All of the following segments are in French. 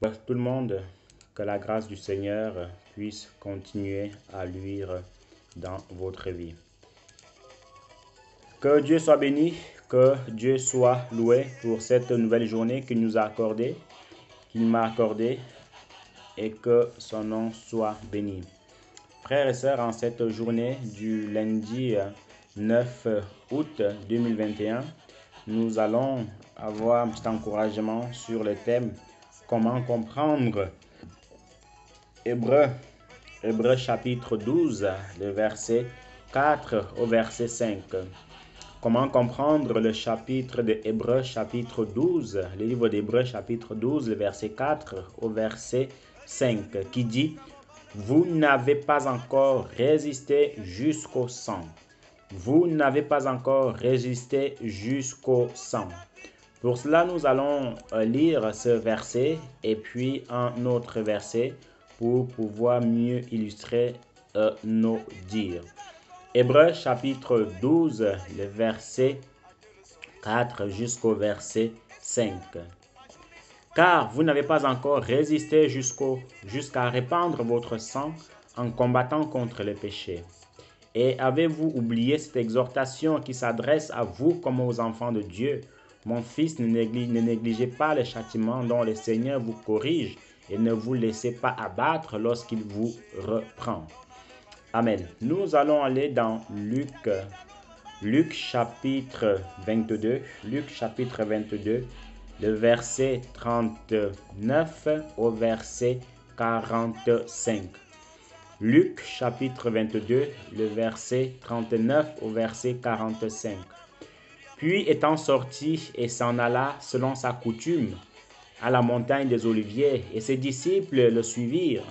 Tout le monde, que la grâce du Seigneur puisse continuer à luire dans votre vie. Que Dieu soit béni, que Dieu soit loué pour cette nouvelle journée qu'il nous a accordée, qu'il m'a accordée, et que son nom soit béni. Frères et sœurs, en cette journée du lundi 9 août 2021, nous allons avoir un petit encouragement sur le thème comment comprendre Hébreux chapitre 12, le verset 4 au verset 5. Comment comprendre le chapitre de Hébreux chapitre 12, le livre d'Hébreux chapitre 12, le verset 4 au verset 5, qui dit « Vous n'avez pas encore résisté jusqu'au sang. Vous n'avez pas encore résisté jusqu'au sang. » Pour cela, nous allons lire ce verset et puis un autre verset pour pouvoir mieux illustrer nos dires. Hébreux chapitre 12, le verset 4 jusqu'au verset 5. Car vous n'avez pas encore résisté jusqu'à répandre votre sang en combattant contre le péché. Et avez-vous oublié cette exhortation qui s'adresse à vous comme aux enfants de Dieu? Mon fils, ne négligez pas le châtiment dont le Seigneur vous corrige et ne vous laissez pas abattre lorsqu'il vous reprend. Amen. Nous allons aller dans Luc chapitre 22. Luc chapitre 22, le verset 39 au verset 45. Luc chapitre 22, le verset 39 au verset 45. Puis étant sorti et s'en alla selon sa coutume à la montagne des Oliviers, et ses disciples le suivirent.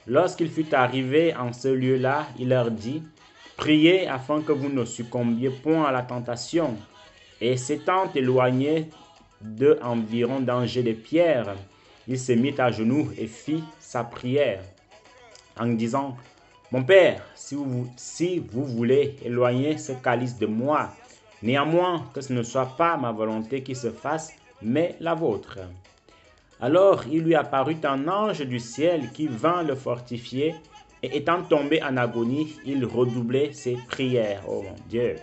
Lorsqu'il fut arrivé en ce lieu-là, il leur dit, « Priez afin que vous ne succombiez point à la tentation. » Et s'étant éloigné d'eux environ d'un jet de pierre, il se mit à genoux et fit sa prière, en disant, « Mon Père, si vous voulez éloigner ce calice de moi, néanmoins que ce ne soit pas ma volonté qui se fasse, mais la vôtre. » Alors il lui apparut un ange du ciel qui vint le fortifier, et étant tombé en agonie, il redoublait ses prières. Oh mon Dieu!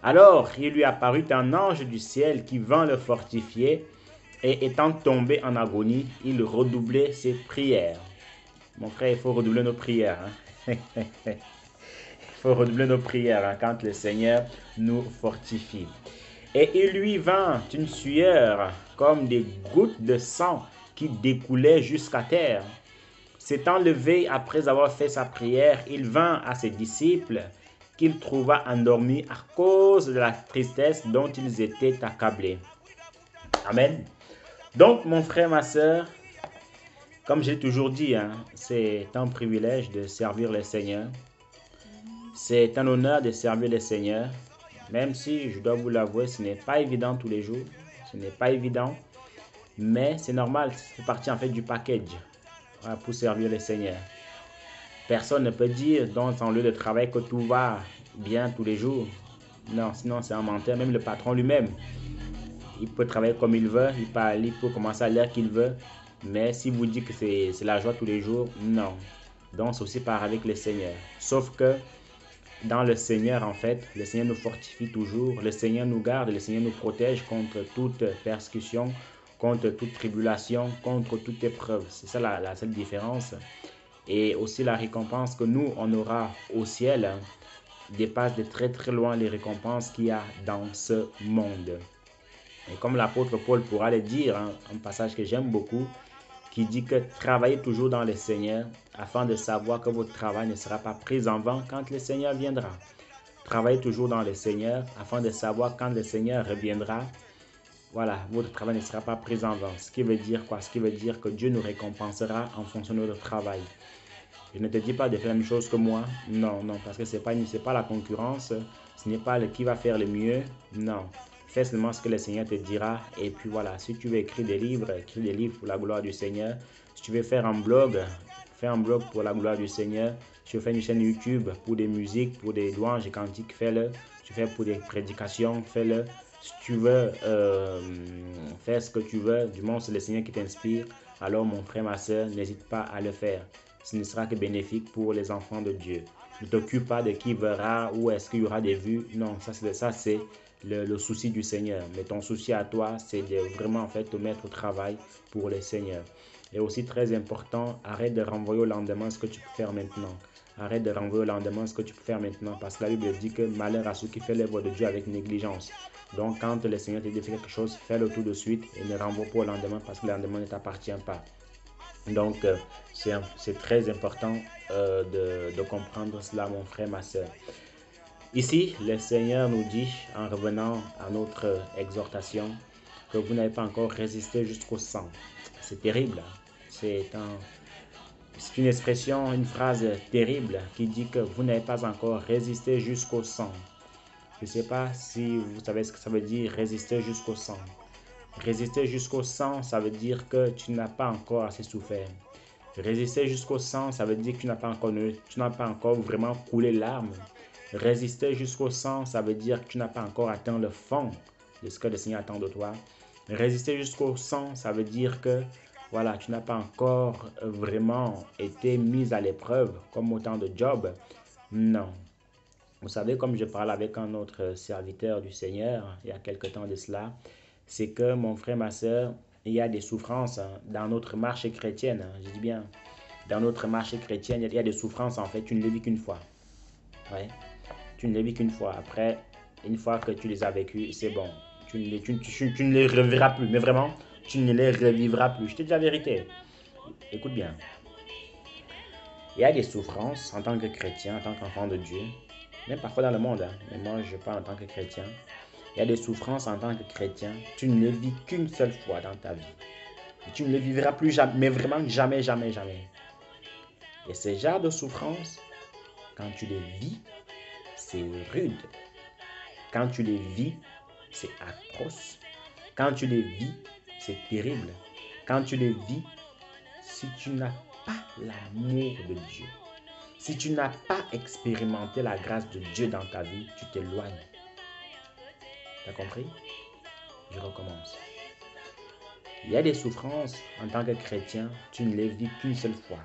Alors il lui apparut un ange du ciel qui vint le fortifier, et étant tombé en agonie, il redoublait ses prières. Mon frère, il faut redoubler nos prières. Il faut redoubler nos prières quand le Seigneur nous fortifie. Et il lui vint une sueur comme des gouttes de sang qui découlaient jusqu'à terre. S'étant levé après avoir fait sa prière, il vint à ses disciples qu'il trouva endormis à cause de la tristesse dont ils étaient accablés. Amen. Donc, mon frère, ma soeur, comme j'ai toujours dit, c'est un privilège de servir le Seigneur. C'est un honneur de servir le Seigneur. Même si, je dois vous l'avouer, ce n'est pas évident tous les jours. Ce n'est pas évident. Mais c'est normal, c'est partie en fait du package pour servir le Seigneur. Personne ne peut dire dans son lieu de travail que tout va bien tous les jours. Non, sinon c'est un menteur. Même le patron lui-même, il peut travailler comme il veut, il peut commencer à l'heure qu'il veut. Mais si vous dites que c'est la joie tous les jours, non. Donc c'est aussi pareil avec le Seigneur. Sauf que dans le Seigneur, en fait, le Seigneur nous fortifie toujours, le Seigneur nous garde, le Seigneur nous protège contre toute persécution, contre toute tribulation, contre toute épreuve. C'est ça la seule différence. Et aussi la récompense que nous, on aura au ciel, dépasse de très très loin les récompenses qu'il y a dans ce monde. Et comme l'apôtre Paul pourra le dire, un passage que j'aime beaucoup, qui dit que travaillez toujours dans le Seigneur afin de savoir que votre travail ne sera pas pris en vain quand le Seigneur viendra. Travaillez toujours dans le Seigneur afin de savoir quand le Seigneur reviendra. Voilà, votre travail ne sera pas pris en vain. Ce qui veut dire quoi? Ce qui veut dire que Dieu nous récompensera en fonction de notre travail. Je ne te dis pas de faire la même chose que moi. Non, parce que ce n'est pas la concurrence. Ce n'est pas qui va faire le mieux. Non. Fais seulement ce que le Seigneur te dira. Et puis voilà, si tu veux écrire des livres, écris des livres pour la gloire du Seigneur. Si tu veux faire un blog, fais un blog pour la gloire du Seigneur. Si tu veux faire une chaîne YouTube pour des musiques, pour des louanges et cantiques, fais-le. Si tu fais pour des prédications, fais-le. Si tu veux faire ce que tu veux, du moment où c'est le Seigneur qui t'inspire, alors mon frère, ma soeur, n'hésite pas à le faire. Ce ne sera que bénéfique pour les enfants de Dieu. Ne t'occupe pas de qui verra, où est-ce qu'il y aura des vues. Non, ça c'est le souci du Seigneur. Mais ton souci à toi, c'est de vraiment en fait te mettre au travail pour le Seigneur. Et aussi très important, arrête de renvoyer au lendemain ce que tu peux faire maintenant. Arrête de renvoyer au lendemain ce que tu peux faire maintenant, parce que la Bible dit que malheur à ceux qui font l'œuvre de Dieu avec négligence. Donc quand le Seigneur te dit de faire quelque chose, fais-le tout de suite et ne renvoie pas au lendemain, parce que le lendemain ne t'appartient pas. Donc c'est très important de comprendre cela, mon frère, ma soeur. Ici, le Seigneur nous dit, en revenant à notre exhortation, que vous n'avez pas encore résisté jusqu'au sang. C'est terrible. C'est une expression, une phrase terrible qui dit que vous n'avez pas encore résisté jusqu'au sang. Je ne sais pas si vous savez ce que ça veut dire, résister jusqu'au sang. Résister jusqu'au sang, ça veut dire que tu n'as pas encore assez souffert. Résister jusqu'au sang, ça veut dire que tu n'as pas encore vraiment coulé larmes. Résister jusqu'au sang, ça veut dire que tu n'as pas encore atteint le fond de ce que le Seigneur attend de toi. Résister jusqu'au sang, ça veut dire que voilà, tu n'as pas encore vraiment été mis à l'épreuve comme au temps de Job. Non. Vous savez, comme je parlais avec un autre serviteur du Seigneur il y a quelque temps de cela, c'est que mon frère, ma soeur, il y a des souffrances dans notre marche chrétienne. Je dis bien, dans notre marche chrétienne, il y a des souffrances en fait, tu ne les vis qu'une fois. Ouais. Tu ne les vis qu'une fois. Après, une fois que tu les as vécues, c'est bon. Tu ne les revivras plus. Mais vraiment, tu ne les revivras plus. Je te dis la vérité. Écoute bien. Il y a des souffrances en tant que chrétien, en tant qu'enfant de Dieu. Même parfois dans le monde. Hein. Mais moi, je parle en tant que chrétien. Il y a des souffrances en tant que chrétien. Tu ne les vis qu'une seule fois dans ta vie. Et tu ne les vivras plus jamais. Mais vraiment jamais, jamais, jamais. Et ces genres de souffrances, quand tu les vis, c'est rude. Quand tu les vis, c'est atroce. Quand tu les vis, c'est terrible. Quand tu les vis, si tu n'as pas l'amour de Dieu, si tu n'as pas expérimenté la grâce de Dieu dans ta vie, tu t'éloignes. Tu as compris? Je recommence. Il y a des souffrances en tant que chrétien, tu ne les vis qu'une seule fois.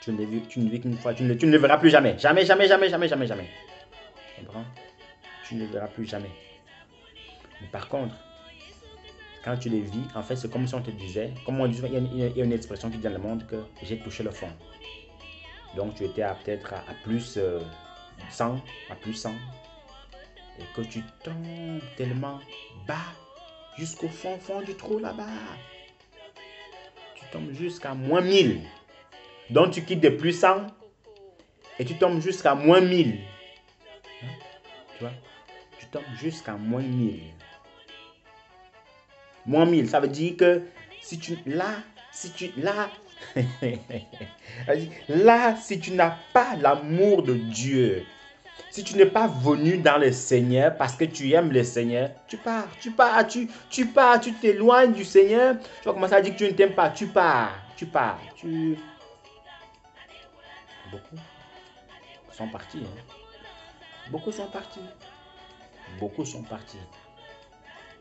Tu ne les vis qu'une fois, tu ne les verras plus jamais. Jamais, jamais, jamais, jamais, jamais, jamais. Tu comprends? Tu ne les verras plus jamais. Mais par contre, quand tu les vis, en fait, c'est comme si on te disait, comme on dit, il y a une expression qui dit dans le monde que j'ai touché le fond. Donc, tu étais peut-être à plus 100, à plus 100, et que tu tombes tellement bas, jusqu'au fond du trou là-bas. Tu tombes jusqu'à moins 1000. Donc, tu quittes de plus 100 et tu tombes jusqu'à moins 1000. Hein? Tu vois? Tu tombes jusqu'à moins 1000. Moins 1000, ça veut dire que si tu là, là, si tu n'as pas l'amour de Dieu, si tu n'es pas venu dans le Seigneur parce que tu aimes le Seigneur, tu pars, tu t'éloignes du Seigneur, tu vas commencer à dire que tu ne t'aimes pas, tu pars. Beaucoup sont partis. Hein? Beaucoup sont partis. Beaucoup sont partis.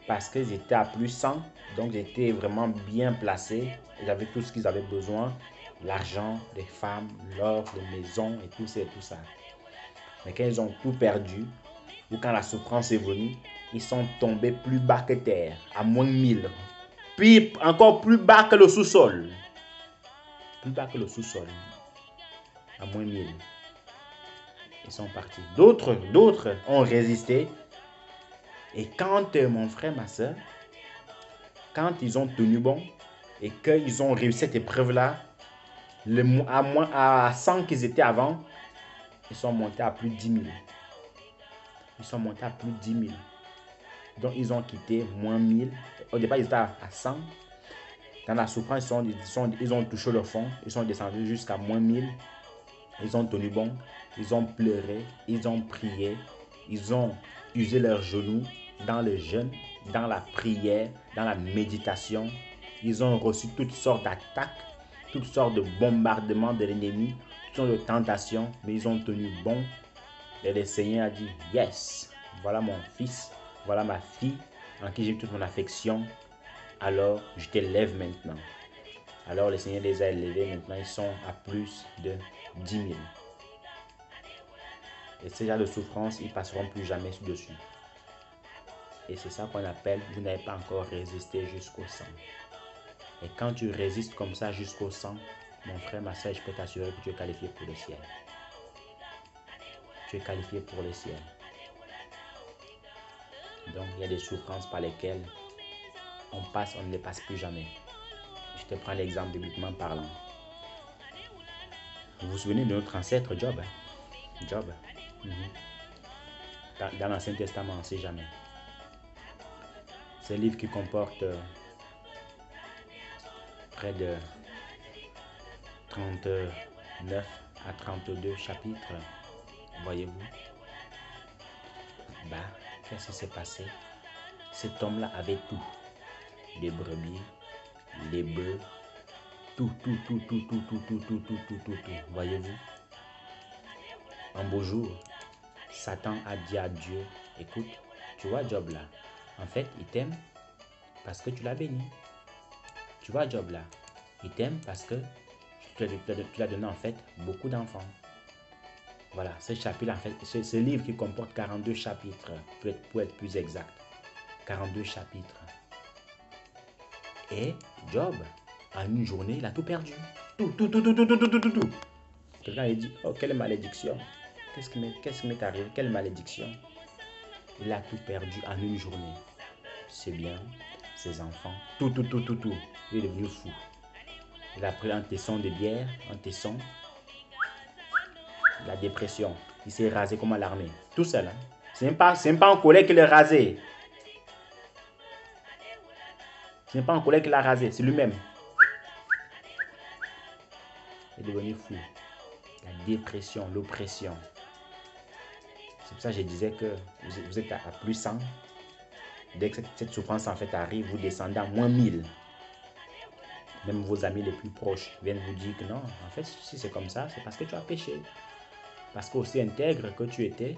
Parce qu'ils étaient à plus 100, donc ils étaient vraiment bien placés. Ils avaient tout ce qu'ils avaient besoin, l'argent, les femmes, l'or, les maisons et tout ça et tout ça. Mais quand ils ont tout perdu, ou quand la souffrance est venue, ils sont tombés plus bas que terre, à moins 1000. Puis encore plus bas que le sous-sol. Plus bas que le sous-sol, à moins 1000. Ils sont partis. D'autres ont résisté. Et quand mon frère, ma soeur, quand ils ont tenu bon et qu'ils ont réussi cette épreuve-là, à 100 qu'ils étaient avant, ils sont montés à plus de 10 000. Ils sont montés à plus de 10 000. Donc, ils ont quitté moins 1000. Au départ, ils étaient à 100. Dans la souffrance, ils ont touché le fond. Ils sont descendus jusqu'à moins 1000. Ils ont tenu bon. Ils ont pleuré. Ils ont prié. Ils ont usé leurs genoux dans le jeûne, dans la prière, dans la méditation. Ils ont reçu toutes sortes d'attaques, toutes sortes de bombardements de l'ennemi, toutes sortes de tentations, mais ils ont tenu bon. Et le Seigneur a dit, yes, voilà mon fils, voilà ma fille en qui j'ai toute mon affection, alors je t'élève maintenant. Alors le Seigneur les a élevés, maintenant ils sont à plus de 10 000. Et ces gens de souffrance, ils ne passeront plus jamais dessus. Et c'est ça qu'on appelle, vous n'avez pas encore résisté jusqu'au sang. Et quand tu résistes comme ça jusqu'au sang, mon frère, ma soeur, je peux t'assurer que tu es qualifié pour le ciel. Tu es qualifié pour le ciel. Donc, il y a des souffrances par lesquelles on passe, on ne les passe plus jamais. Je te prends l'exemple bibliquement parlant. Vous vous souvenez de notre ancêtre Job, hein? Job. Dans l'Ancien Testament, on ne sait jamais. C'est un livre qui comporte près de 39 à 32 chapitres. Voyez-vous? Qu'est-ce qui s'est passé? Cet homme-là avait tout. Les brebis, les bœufs, tout. Voyez-vous? Un beau jour, Satan a dit à Dieu, écoute, tu vois Job là, en fait, il t'aime parce que tu l'as béni. Tu vois Job là, il t'aime parce que tu lui as donné en fait beaucoup d'enfants. Voilà, ce chapitre, en fait, ce livre qui comporte 42 chapitres, pour être plus exact. 42 chapitres. Et Job, en une journée, il a tout perdu. Tout. Quelqu'un a dit, oh, quelle malédiction. Qu'est-ce qui m'est arrivé? Quelle malédiction. Il a tout perdu en une journée. Ses biens, ses enfants, tout. Il est devenu fou. Il a pris un tesson de bière, un tesson. La dépression. Il s'est rasé comme à l'armée. Tout seul. Hein? C'est même pas un collègue qui l'a rasé. Ce n'est pas un collègue qui l'a rasé, c'est lui-même. Il est devenu fou. La dépression, l'oppression. C'est pour ça que je disais que vous êtes à plus 100. Dès que cette souffrance en fait arrive, vous descendez à moins 1000. Même vos amis les plus proches viennent vous dire que non, en fait, si c'est comme ça, c'est parce que tu as péché. Parce qu'aussi intègre que tu étais,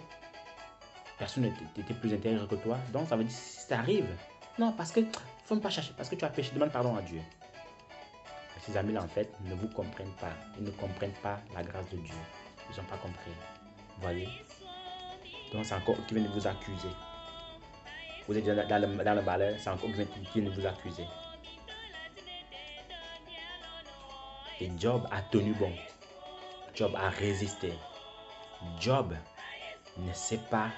personne n'était plus intègre que toi. Donc ça veut dire si ça arrive, non, parce que faut ne pas chercher, parce que tu as péché, demande pardon à Dieu. Ces amis-là, en fait, ne vous comprennent pas. Ils ne comprennent pas la grâce de Dieu. Ils n'ont pas compris. Voyez? Donc, c'est encore qui vient de vous accuser. Vous êtes dans le malheur, c'est encore qui vient de vous accuser. Et Job a tenu bon. Job a résisté. Job ne s'est pas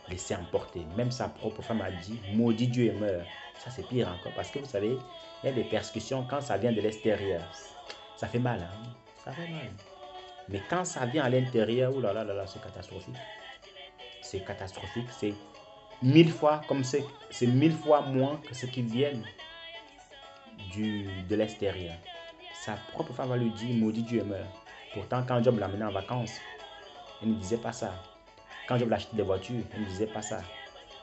laissé emporter. Même sa propre femme a dit, maudit Dieu et meurt. Ça, c'est pire encore. Parce que vous savez, il y a des persécutions quand ça vient de l'extérieur. Ça fait mal. Hein? Ça fait mal. Mais quand ça vient à l'intérieur, oh là là, c'est catastrophique. C'est catastrophique. C'est 1000 fois comme c'est 1000 fois moins que ce qui vient de l'extérieur. Sa propre femme va lui dire, maudit Dieu et meurt. Pourtant, quand Job l'amenait en vacances, elle ne disait pas ça. Quand Job l'achetait des voitures, elle ne disait pas ça.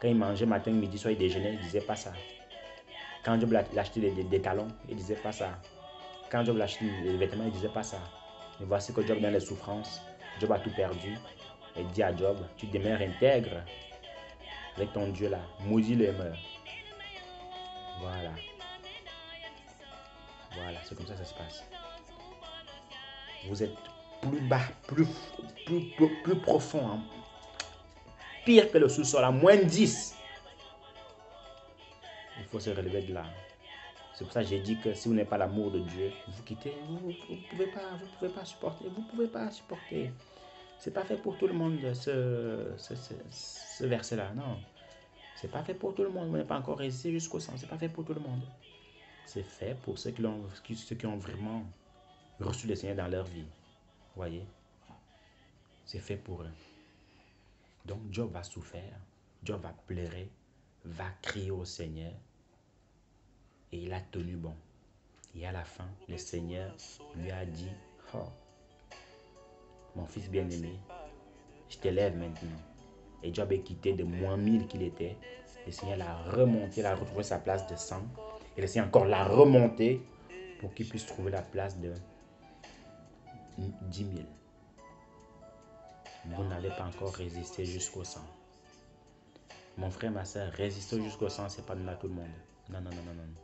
Quand il mangeait matin, midi, soir, il déjeunait, il ne disait pas ça. Quand Job l'achetait des talons, il ne disait pas ça. Quand Job l'achetait des vêtements, il ne disait pas ça. Et voici que Job dans les souffrances, Job a tout perdu. Et dit à Job, tu demeures intègre avec ton Dieu là, maudit le meurt. Voilà. Voilà, c'est comme ça que ça se passe. Vous êtes plus bas, plus profond, hein. Pire que le sous-sol, à moins 10. Il faut se relever de là. C'est pour ça que j'ai dit que si vous n'avez pas l'amour de Dieu, vous quittez, vous ne pouvez pas supporter, vous ne pouvez pas supporter. C'est pas fait pour tout le monde ce verset-là, non. C'est pas fait pour tout le monde, vous n'avez pas encore résisté jusqu'au sang, c'est pas fait pour tout le monde. C'est fait pour ceux qui ont vraiment reçu le Seigneur dans leur vie. Voyez, c'est fait pour eux. Donc Job va souffrir, Job va pleurer, va crier au Seigneur et il a tenu bon. Et à la fin, le Seigneur lui a dit, oh, mon fils bien-aimé, je t'élève maintenant. Et Job est quitté de moins 1000 qu'il était. Le Seigneur l'a remonté, il a retrouvé sa place de 100. Et le Seigneur encore l'a remonté pour qu'il puisse trouver la place de 10 000. Vous n'allez pas encore résister jusqu'au 100. Mon frère, ma soeur, résister jusqu'au sang, c'est pas donné à tout le monde. Non, non, non, non, non.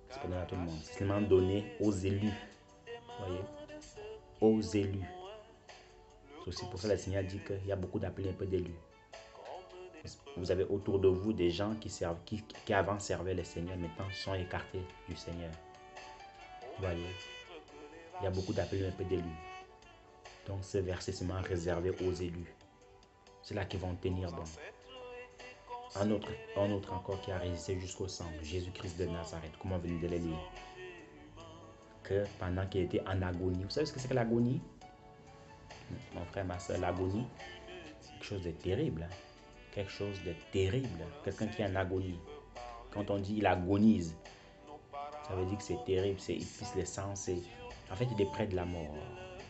C'est pas donné à tout le monde. C'est seulement donné aux élus. Vous voyez? Aux élus. C'est aussi pour ça que le Seigneur dit qu'il y a beaucoup d'appelés, un peu d'élus. Vous avez autour de vous des gens qui avant servaient le Seigneur, maintenant sont écartés du Seigneur. Vous voyez? Il y a beaucoup d'appelés, un peu d'élus. Donc ce verset est seulement réservé aux élus. C'est là qu'ils vont tenir bon. Un autre encore qui a résisté jusqu'au sang, Jésus-Christ de Nazareth, comme on venait de le lire. Que pendant qu'il était en agonie, vous savez ce que c'est que l'agonie? Mon frère, ma soeur, l'agonie, quelque chose de terrible. Hein? Quelque chose de terrible. Quelqu'un qui est en agonie. Quand on dit il agonise, ça veut dire que c'est terrible, il pisse le sang, en fait il est près de la mort.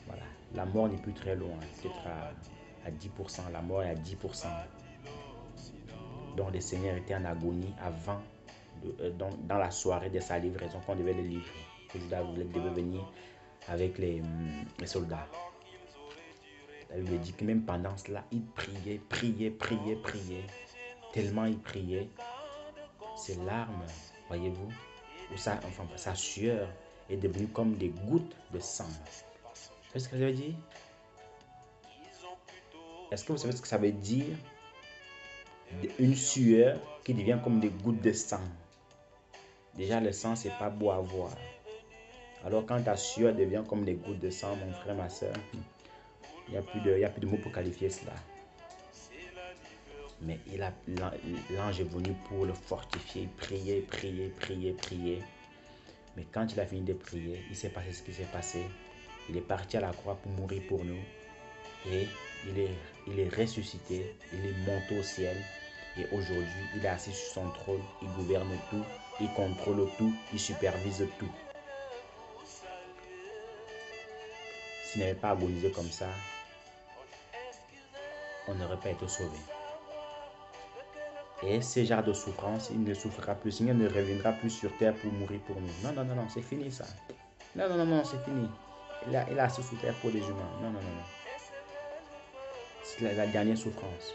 Voilà. La mort n'est plus très loin, peut-être à 10%, la mort est à 10%. Donc le Seigneur était en agonie avant, dans la soirée de sa livraison, qu'on devait le livrer. Que Judas devait venir avec les soldats. La Bible dit que même pendant cela, il priait. Tellement il priait, ses larmes, voyez-vous, ou sa sueur est devenue comme des gouttes de sang. Vous savez ce que ça veut dire? Est-ce que vous savez ce que ça veut dire? Une sueur qui devient comme des gouttes de sang. Déjà, le sang, c'est pas beau à voir. Alors, quand ta sueur devient comme des gouttes de sang, mon frère, ma soeur, il n'y a plus de mots pour qualifier cela. Mais l'ange est venu pour le fortifier. Il priait. Mais quand il a fini de prier, il s'est passé ce qui s'est passé. Il est parti à la croix pour mourir pour nous. Et il est ressuscité. Il est monté au ciel. Et aujourd'hui, il est assis sur son trône. Il gouverne tout. Il contrôle tout. Il supervise tout. S'il n'avait pas agonisé comme ça, on n'aurait pas été sauvé. Et ce genre de souffrance, il ne souffrira plus. Le Seigneur ne reviendra plus sur terre pour mourir pour nous. Non, c'est fini ça. Non, c'est fini. Il a assez souffert pour les humains. Non. C'est la dernière souffrance.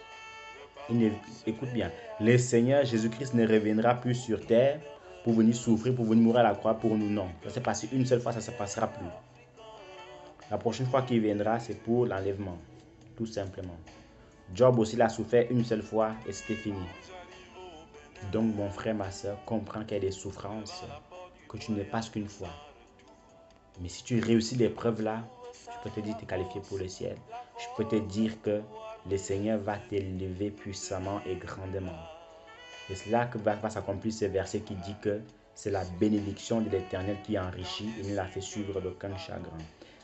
Écoute bien, le Seigneur Jésus-Christ ne reviendra plus sur terre pour venir souffrir, pour venir mourir à la croix pour nous. Non, ça s'est passé une seule fois, ça ne se passera plus. La prochaine fois qu'il viendra, c'est pour l'enlèvement, tout simplement. Job aussi l'a souffert une seule fois et c'était fini. Donc mon frère, ma soeur, comprends qu'il y a des souffrances que tu ne passes qu'une fois. Mais si tu réussis l'épreuve là, je peux te dire que tu es qualifié pour le ciel. Je peux te dire que le Seigneur va t'élever puissamment et grandement. Et c'est là que va s'accomplir ce verset qui dit que c'est la bénédiction de l'Éternel qui enrichit et ne la fait suivre d'aucun chagrin.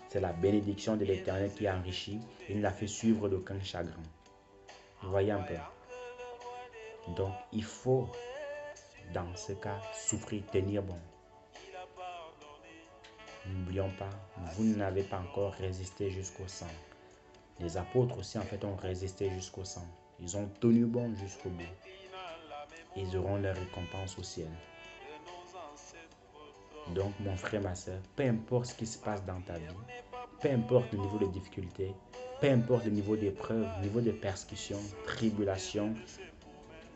C'est la bénédiction de l'Éternel qui enrichit et ne la fait suivre d'aucun chagrin. Vous voyez un peu? Donc, il faut, dans ce cas, souffrir, tenir bon. N'oublions pas, vous n'avez pas encore résisté jusqu'au sang. Les apôtres aussi, en fait, ont résisté jusqu'au sang. Ils ont tenu bon jusqu'au bout. Ils auront leur récompense au ciel. Donc, mon frère, ma soeur, peu importe ce qui se passe dans ta vie, peu importe le niveau de difficulté, peu importe le niveau d'épreuve, le niveau de persécution, tribulation,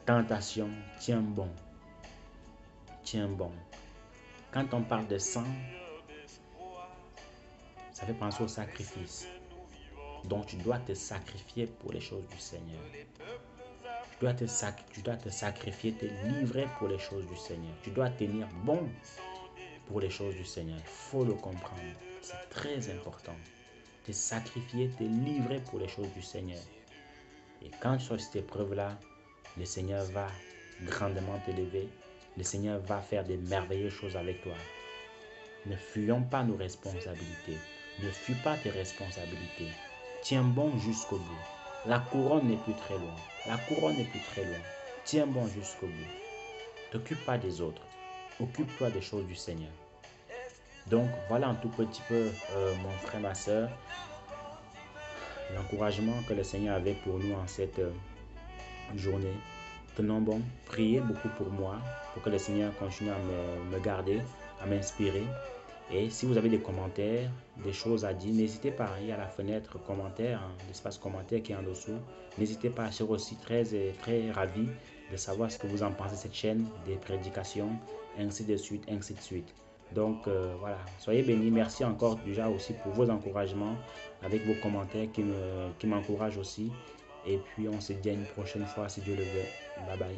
tentation, tiens bon. Tiens bon. Quand on parle de sang, ça fait penser au sacrifice. Donc, tu dois te sacrifier pour les choses du Seigneur. Tu dois te sacrifier, te livrer pour les choses du Seigneur. Tu dois tenir bon pour les choses du Seigneur. Il faut le comprendre. C'est très important. Te sacrifier, te livrer pour les choses du Seigneur. Et quand tu sois cette épreuve-là, le Seigneur va grandement t'élever. Le Seigneur va faire des merveilleuses choses avec toi. Ne fuyons pas nos responsabilités. Ne fuis pas tes responsabilités. Tiens bon jusqu'au bout. La couronne n'est plus très loin. Tiens bon jusqu'au bout. T'occupe pas des autres. Occupe-toi des choses du Seigneur. Donc, voilà un tout petit peu, mon frère, ma soeur, l'encouragement que le Seigneur avait pour nous en cette journée. Tenons bon, priez beaucoup pour moi, pour que le Seigneur continue à me garder, à m'inspirer. Et si vous avez des commentaires, des choses à dire, n'hésitez pas. Il y a la fenêtre commentaire, hein, l'espace commentaire qui est en dessous. N'hésitez pas, je serai aussi très ravi de savoir ce que vous en pensez de cette chaîne, des prédications, ainsi de suite, ainsi de suite. Donc voilà, soyez bénis. Merci encore déjà aussi pour vos encouragements avec vos commentaires qui m'encouragent aussi. Et puis on se dit à une prochaine fois si Dieu le veut. Bye bye.